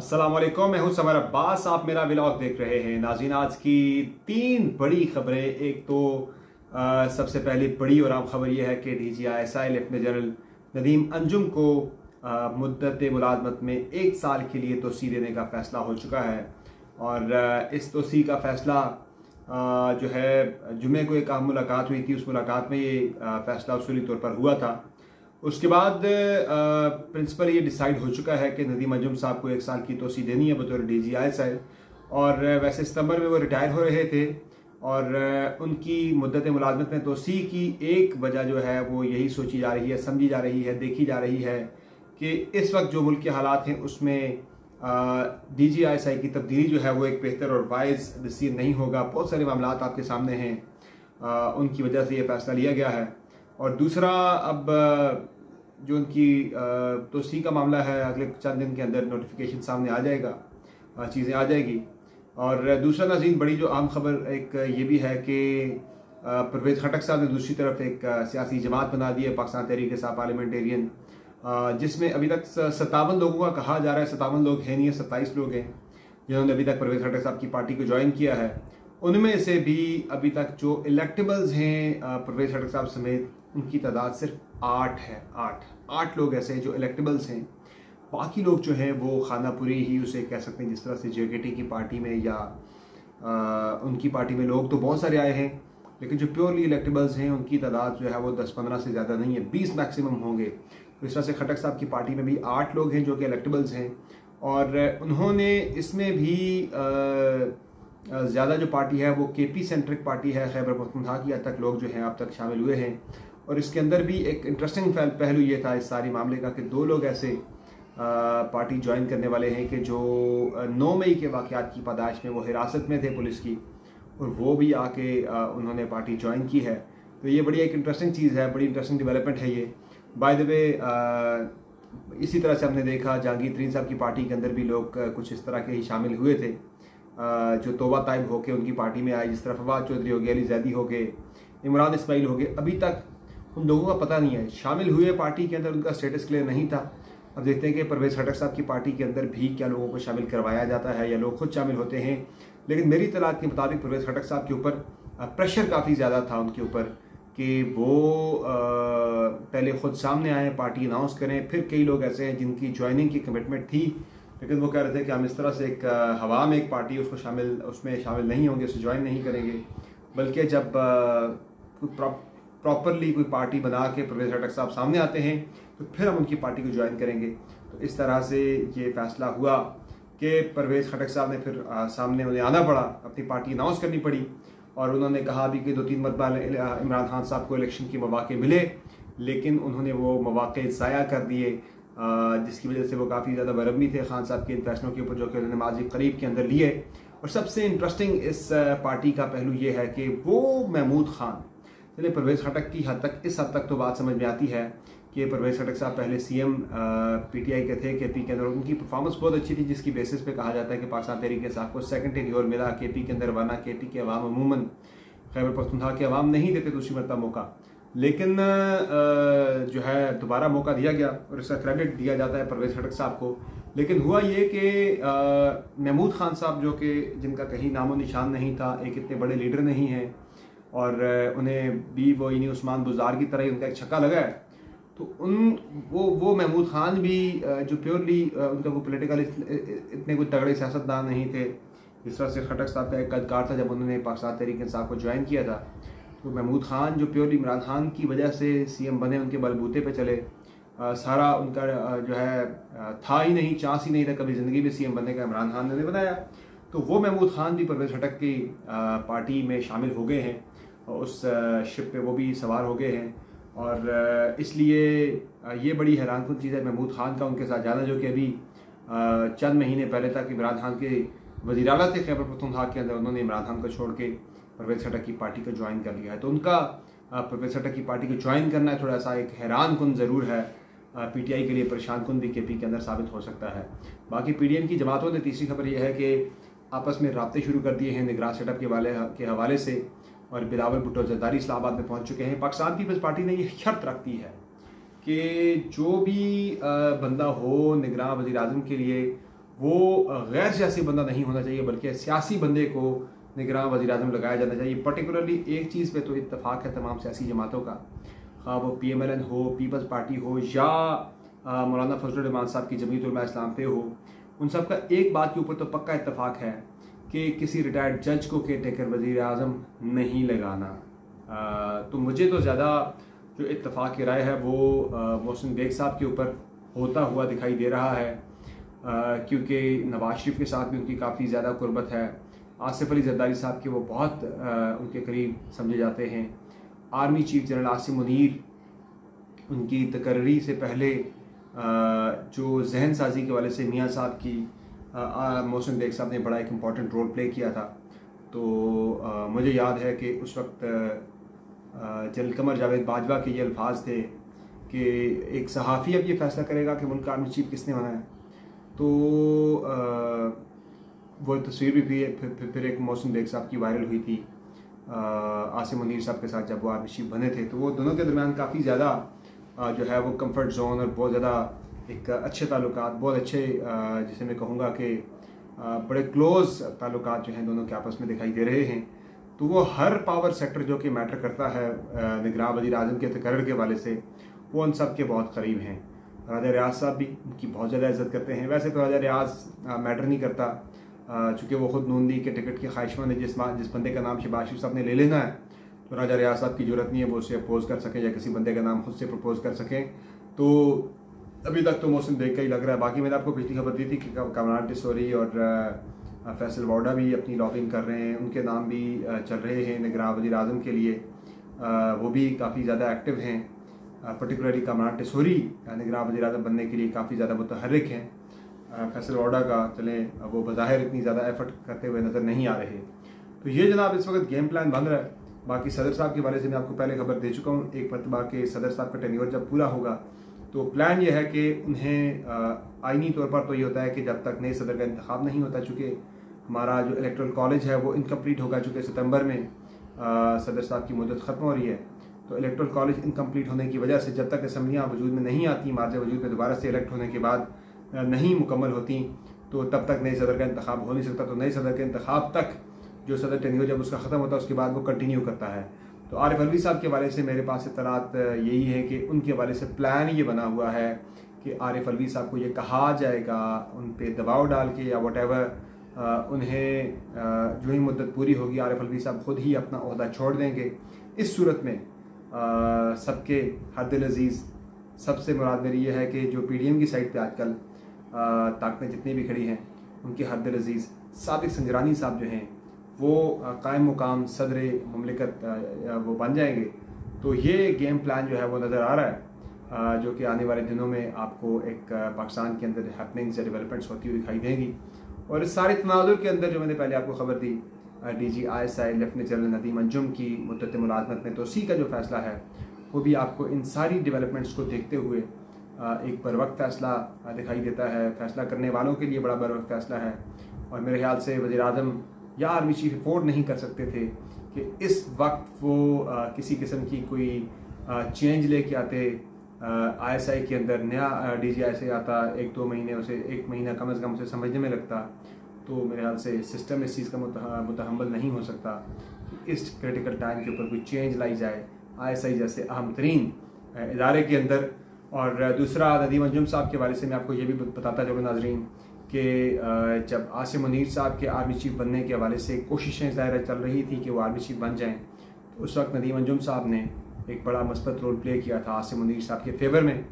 अस्सलाम वालेकुम, मैं हूं समर अब्बास। आप मेरा व्लॉग देख रहे हैं। नाज़रीन, आज की 3 बड़ी खबरें। एक तो सबसे पहली बड़ी और आम खबर यह है कि DGI lieutenant general Nadeem Anjum को मुद्दत मुलाजमत में 1 साल के लिए तोसी देने का फैसला हो चुका है। और इस तोसी का फैसला जो है जुमे को एक अहम मुलाकात हुई थी। उस मुलाकात में ये फैसला उसूली तौर पर हुआ था। उसके बाद प्रिंसिपल ये डिसाइड हो चुका है कि नदीम अंजुम साहब को 1 साल की तोसी देनी है बतौर DGI साहब। और वैसे सितंबर में वो रिटायर हो रहे थे और उनकी मुद्दत मुलाजमत में तोसी की एक वजह जो है वो यही सोची जा रही है, समझी जा रही है, देखी जा रही है कि इस वक्त जो मुल्क के हालात हैं उसमें DGI साहब की तब्दीली जो है वो एक बेहतर और वाइज डिसीजन नहीं होगा। बहुत सारे मामला आपके सामने हैं, उनकी वजह से ये फैसला लिया गया है। और दूसरा, अब जो उनकी तोसी का मामला है, अगले चंद दिन के अंदर नोटिफिकेशन सामने आ जाएगा, चीज़ें आ जाएगी। और दूसरा नाज़रीन, बड़ी जो आम खबर एक ये भी है कि परवेज़ खटक साहब ने दूसरी तरफ एक सियासी जमात बना दी है, पाकिस्तान तहरीक इंसाफ पार्लियामेंटेरियन, जिसमें अभी तक 57 लोगों का कहा जा रहा है। 57 लोग हैं नहीं, 27 लोग हैं जिन्होंने अभी तक परवेज़ खटक साहब की पार्टी को ज्वाइन किया है। उनमें से भी अभी तक जो इलेक्टेबल्स हैं परवेज़ खटक साहब समेत, उनकी तादाद सिर्फ 8 है। 8 लोग ऐसे हैं जो इलेक्टेबल्स हैं। बाकी लोग जो हैं वो खानापुरी ही उसे कह सकते हैं, जिस तरह से JKT की पार्टी में या उनकी पार्टी में लोग तो बहुत सारे आए हैं, लेकिन जो प्योरली इलेक्टेबल्स हैं उनकी तादाद जो है वो 10-15 से ज़्यादा नहीं है, 20 मैक्सिमम होंगे। तो इस तरह से खटक साहब की पार्टी में भी 8 लोग हैं जो कि इलेक्टेबल्स हैं। और उन्होंने इसमें भी ज़्यादा जो पार्टी है वो KP सेंट्रिक पार्टी है, खैबर पख्तूनख्वा की हद तक लोग जो हैं अब तक शामिल हुए हैं। और इसके अंदर भी एक इंटरेस्टिंग पहलू ये था इस सारी मामले का कि 2 लोग ऐसे पार्टी ज्वाइन करने वाले हैं कि जो 9 मई के वाक़यात की पैदाइश में वो हिरासत में थे पुलिस की, और वो भी आके उन्होंने पार्टी ज्वाइन की है। तो ये बड़ी एक इंटरेस्टिंग चीज़ है, बड़ी इंटरेस्टिंग डेवलपमेंट है ये। बाय द वे, इसी तरह से हमने देखा जहांगीर तरीन साहब की पार्टी के अंदर भी लोग कुछ इस तरह के ही शामिल हुए थे, जो तौबा ताइब होके उनकी पार्टी में आए, जिस तरह फवाद चौधरी हो गए, अली जैदी हो गए, इमरान इस्माइल हो गए। अभी तक उन लोगों का पता नहीं है, शामिल हुए पार्टी के अंदर, उनका स्टेटस क्लियर नहीं था। अब देखते हैं कि परवेज़ खटक साहब की पार्टी के अंदर भी क्या लोगों को शामिल करवाया जाता है या लोग खुद शामिल होते हैं। लेकिन मेरी इत्तलात के मुताबिक परवेज़ खटक साहब के ऊपर प्रेशर काफ़ी ज़्यादा था उनके ऊपर कि वो पहले खुद सामने आए, पार्टी अनाउंस करें। फिर कई लोग ऐसे हैं जिनकी ज्वाइनिंग की कमिटमेंट थी, लेकिन वो कह रहे थे कि हम इस तरह से एक हवा में एक पार्टी उसमें शामिल नहीं होंगे, उसे ज्वाइन नहीं करेंगे, बल्कि जब प्रॉपरली कोई पार्टी बना के परवेज़ खटक साहब सामने आते हैं तो फिर हम उनकी पार्टी को ज्वाइन करेंगे। तो इस तरह से ये फैसला हुआ कि परवेज़ खटक साहब ने फिर सामने उन्हें आना पड़ा, अपनी पार्टी अनाउंस करनी पड़ी। और उन्होंने कहा भी कि 2-3 मरतबा इमरान खान साहब को इलेक्शन के मौके मिले, लेकिन उन्होंने वो मौके ज़ाया कर दिए, जिसकी वजह से वो काफ़ी ज़्यादा बरहमी थे खान साहब के इन फैसलों के ऊपर जो कि उन्होंने माजी करीब के अंदर लिए। और सबसे इंटरेस्टिंग इस पार्टी का पहलू ये है कि वो महमूद खान, चलिए परवेज़ खटक की हद तक, इस हद तक तो बात समझ में आती है कि परवेज़ खटक साहब पहले CM PTI के थे KP के अंदर, उनकी परफॉर्मेंस बहुत अच्छी थी, जिसकी बेसिस पे कहा जाता है कि पाकिस्तान तहरीक इंसाफ को सेकंड टेन्योर मिला KP के अंदर, वरना KP के अवाम अमूमन खैबर पख्तूनख्वा के अवाम नहीं देते दूसरी मरतबा मौका। लेकिन जो है दोबारा मौका दिया गया और इसका क्रेडिट दिया जाता है परवेज़ खटक साहब को। लेकिन हुआ ये कि महमूद खान साहब, जो कि जिनका कहीं नामो निशान नहीं था, एक इतने बड़े लीडर नहीं हैं, और उन्हें भी वो इन्हीं उस्मान बुज़ार की तरह ही उनका एक छक्का लगा है। तो वो महमूद खान भी जो प्योरली उनका कोई पोलिटिकल इतने कोई तगड़े सियासतदान नहीं थे, जिस तरह से खटक साहब का एक कदकार था जब उन्होंने पाकिस्तान तहरीक इंसाफ को ज्वाइन किया था। तो महमूद खान जो प्योरली इमरान खान की वजह से CM बने, उनके बलबूते पे चले, सारा उनका जो है था ही नहीं, चांस ही नहीं था कभी ज़िंदगी में CM बनने का, इमरान खान ने बनाया। तो वो महमूद खान भी परवेज़ खटक की पार्टी में शामिल हो गए हैं, उस शिप पे वो भी सवार हो गए हैं। और इसलिए ये बड़ी हैरानकुन चीज़ है महमूद खान का उनके साथ जाना, जो कि अभी चंद महीने पहले तक इमरान खान के वज़ीर आला थे खैबर पख्तूनख्वा के अंदर, उन्होंने इमरान खान को छोड़ के परवेज़ खटक की पार्टी को ज्वाइन कर लिया है। तो उनका परवेज़ खटक की पार्टी को ज्वाइन करना थोड़ा सा एक हैरानकुन ज़रूर है, PTI के लिए परेशान कुन भी KP के अंदर साबित हो सकता है। बाकी PDM की जमातों ने तीसरी खबर यह है कि आपस में राब्ते शुरू कर दिए हैं निगरान सेटअप के हवाले से, और बिलावल भुट्टो जरदारी इस्लामाबाद में पहुंच चुके हैं। पाकिस्तान पीपल्स पार्टी ने यह शर्त रखती है कि जो भी बंदा हो निगरान वज़ीर आज़म के लिए, वो गैर सियासी बंदा नहीं होना चाहिए, बल्कि सियासी बंदे को निगरान वज़ीर-ए-आज़म लगाया जाना चाहिए। पर्टिकुलरली एक चीज़ पे तो इत्तेफाक है तमाम सियासी जमातों का, ख़ाह वो PMLN हो, पीपल्स पार्टी हो या मौलाना फजलुर रहमान साहब की जमीयत उलमा इस्लाम पे हो, उन सब का एक बात के ऊपर तो पक्का इत्तेफाक है कि किसी रिटायर्ड जज को केयर टेकर वज़ीर-ए-आज़म नहीं लगाना। तो मुझे तो ज़्यादा जो इत्तेफाक की राय है वो मोहसिन बेग साहब के ऊपर होता हुआ दिखाई दे रहा है, क्योंकि नवाज शरीफ के साथ भी उनकी काफ़ी ज़्यादा कुर्बत है। आसिफ अली जरदारी साहब के वो बहुत उनके करीब समझे जाते हैं। Army chief general Asim Munir उनकी तकर्री से पहले जो जहन साजी के वाले से मियाँ साहब की मोहसिन बेग साहब ने बड़ा एक इम्पॉर्टेंट रोल प्ले किया था। तो मुझे याद है कि उस वक्त जनरल कमर जावेद बाजवा के ये अल्फाज थे कि एक सहाफ़ी अब ये फैसला करेगा कि मुल्क का आर्मी चीफ किसने होना है। तो वो तस्वीर भी फिर एक मोहसिन बेग साहब की वायरल हुई थी आसिम मुनीर साहब के साथ जब वो आर्मी चीफ बने थे। तो वो दोनों के दरमियान काफ़ी ज़्यादा जो है वो कंफर्ट जोन और बहुत ज़्यादा एक अच्छे ताल्लुकात, बहुत अच्छे जिसे मैं कहूँगा कि बड़े क्लोज़ ताल्लुकात जो हैं दोनों के आपस में दिखाई दे रहे हैं। तो वो हर पावर सेक्टर जो कि मैटर करता है निगरान वज़ीर-ए-आज़म के तकर्रर के हवाले से, वो उन सब के बहुत करीब हैं। राजा रियाज साहब भी उनकी बहुत ज़्यादा इज़्ज़त करते हैं। वैसे तो राजा रियाज मैटर नहीं करता, चूँकि वो ख़ुद नून लीग के टिकट के ख्वाहिशमंद है। जिस बंदे का नाम शहबाज शरीफ साहब ने ले लेना है, तो राजा रियाज साहब की ज़रूरत नहीं है वो उसे अपोज़ कर सकें या किसी बंदे का नाम खुद से प्रपोज़ कर सकें। तो अभी तक तो मोहसिन बेग का ही लग रहा है। बाकी मैंने आपको पिछली खबर दी थी कि कमरान टिसोरी और फैसल वाडा भी अपनी लॉबिंग कर रहे हैं, उनके नाम भी चल रहे हैं निगरान वज़ीर-ए-आज़म के लिए। वो भी काफ़ी ज़्यादा एक्टिव हैं। पर्टिकुलरली कमरान टिसोरी निगरान वज़ीर-ए-आज़म बनने के लिए काफ़ी ज़्यादा मुतहर्रिक हैं। फैसल वाडा का चलें वो बज़ाहिर इतनी ज़्यादा एफर्ट करते हुए नज़र नहीं आ रहे। तो ये जनाब इस वक्त गेम प्लान बन रहा है। बाकी सदर साहब के बारे से मैं आपको पहले खबर दे चुका हूँ एक मरतबा के सदर साहब का टेन्योर जब पूरा होगा तो प्लान ये है कि उन्हें आइनी तौर पर तो ये होता है कि जब तक नए सदर का इंतखाब नहीं होता, चूँकि हमारा जो इलेक्टोरल कॉलेज है वो इनकम्प्लीट होगा, चूँकि सितंबर में सदर साहब की मुद्दत ख़त्म हो रही है। तो इलेक्टोरल कॉलेज इनकम्प्लीट होने की वजह से जब तक असम्बलियाँ वजूद में नहीं आती, मार्ज वजूद में दोबारा से इलेक्ट होने के बाद नहीं मुकम्मल होती, तो तब तक नए सदर का इंतखाब हो नहीं सकता। तो नए सदर के इंतखाब तक जो सदर टेन्योर जब उसका ख़त्म होता है उसके बाद वो कंटिन्यू करता है। तो आरिफ अलवी साहब के हवाले से मेरे पास इत्तलात यही है कि उनके हवाले से प्लान ये बना हुआ है कि आरिफ अलवी साहब को ये कहा जाएगा, उन पे दबाव डाल के या वटेवर उन्हें जो ही मुद्दत पूरी होगी आरिफ अलवी साहब खुद ही अपना ओहदा छोड़ देंगे। इस सूरत में सबके हद अजीज़ सबसे मुराद मेरी ये है कि जो PDM की साइड पे आजकल ताकतें जितनी भी खड़ी हैं उनके हद अजीज़ सादिक संजरानी साहब जो हैं वो कायम मुकाम सदर मुमलिकत वो बन जाएंगे। तो ये गेम प्लान जो है वो नज़र आ रहा है, जो कि आने वाले दिनों में आपको एक पाकिस्तान के अंदर हैपनिंग्स या डेवलपमेंट्स होती हुई दिखाई देंगी। और इस सारे तनाजुर के अंदर जो मैंने पहले आपको खबर दी DG ISI lieutenant general Nadeem Anjum की मुद्दत मुलाजमत में तोसी का जो फ़ैसला है वो भी आपको इन सारी डेवलपमेंट्स को देखते हुए एक बर वक्त फ़ैसला दिखाई देता है। फ़ैसला करने वालों के लिए बड़ा बर वक्त फ़ैसला है और मेरे ख्याल से वज़ीर-ए-आज़म या आर्मी चीफ अफोर्ड नहीं कर सकते थे कि इस वक्त वो किसी किस्म की कोई चेंज लेके आते। ISI के अंदर नया DG ISI आता, 1-2 महीने उसे 1 महीना कम से कम उसे समझने में लगता। तो मेरे ख्याल से सिस्टम इस चीज़ का मुतहम्मल नहीं हो सकता कि इस क्रिटिकल टाइम के ऊपर कोई चेंज लाई जाए ISI जैसे अहम तरीन इदारे के अंदर। और दूसरा नदीम अंजुम साहब के हवाले से मैं आपको ये भी बताता चलूँ नाजरीन कि जब आसिम मुनीर साहब के आर्मी चीफ बनने के हवाले से कोशिशें ज़ाहिर चल रही थी कि वो आर्मी चीफ बन जाएं, तो उस वक्त नदीम अंजुम साहब ने एक बड़ा मस्बत रोल प्ले किया था आसिम मुनीर साहब के फेवर में।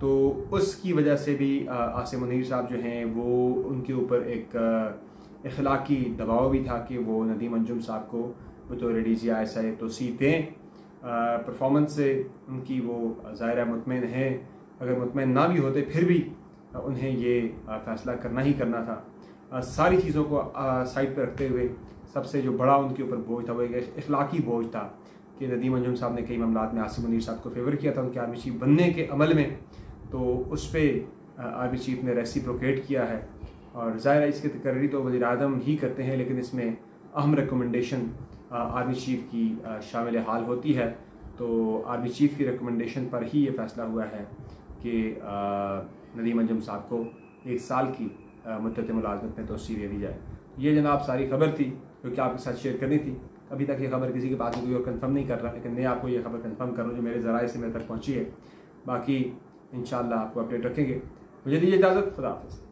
तो उसकी वजह से भी आसिम मुनीर साहब जो हैं वो उनके ऊपर एक इखलाकी दबाव भी था कि वो नदीम अंजुम साहब को बतौर DG ISI तोसी दें। परफॉर्मेंस से उनकी वो ज़ाहिर मुतमईन है, अगर मुतमईन ना भी होते फिर भी उन्हें ये फ़ैसला करना ही करना था। सारी चीज़ों को साइड पर रखते हुए सबसे जो बड़ा उनके ऊपर बोझ था वो एक इखलाकी बोझ था कि नदीम अंजुम साहब ने कई मामलात में आसिम मुनीर साहब को फेवर किया था उनके आर्मी चीफ बनने के अमल में। तो उस पर आर्मी चीफ ने रेसिप्रोकेट किया है और ज़ाहिर इसकी तकर्री तो वज़ीर-ए-आज़म ही करते हैं, लेकिन इसमें अहम रिकमेंडेशन आर्मी चीफ की शामिल हाल होती है। तो आर्मी चीफ की रिकमेंडेशन पर ही ये फ़ैसला हुआ है कि नदीम अंजुम साहब को 1 साल की मुद्दत मुलाजमत में तोसी दे दी जाए। ये जनाब सारी खबर थी जो कि आपके साथ शेयर करनी थी। अभी तक ये खबर किसी के पास कोई और कंफर्म नहीं कर रहा, लेकिन मैं आपको ये खबर कंफर्म कर रहा हूँ जो मेरे ज़राए से मेरे तक पहुँची है। बाकी इंशाअल्लाह आपको अपडेट रखेंगे। मुझे दीजिए इजाज़त, खुदा हाफ़िज़।